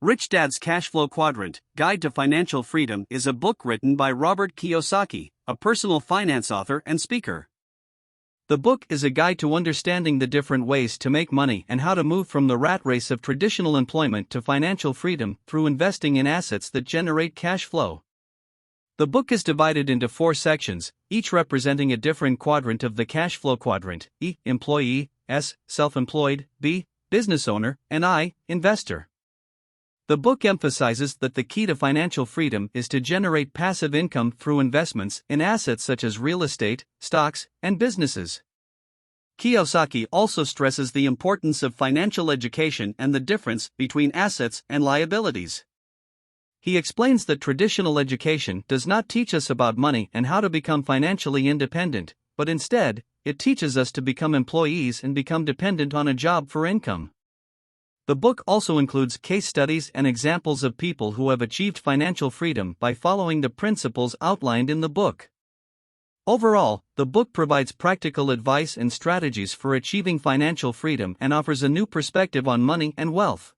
Rich Dad's Cashflow Quadrant, Guide to Financial Freedom is a book written by Robert Kiyosaki, a personal finance author and speaker. The book is a guide to understanding the different ways to make money and how to move from the rat race of traditional employment to financial freedom through investing in assets that generate cash flow. The book is divided into 4 sections, each representing a different quadrant of the cash flow quadrant: E, employee; S, self-employed; B, business owner; and I, investor. The book emphasizes that the key to financial freedom is to generate passive income through investments in assets such as real estate, stocks, and businesses. Kiyosaki also stresses the importance of financial education and the difference between assets and liabilities. He explains that traditional education does not teach us about money and how to become financially independent, but instead, it teaches us to become employees and become dependent on a job for income. The book also includes case studies and examples of people who have achieved financial freedom by following the principles outlined in the book. Overall, the book provides practical advice and strategies for achieving financial freedom and offers a new perspective on money and wealth.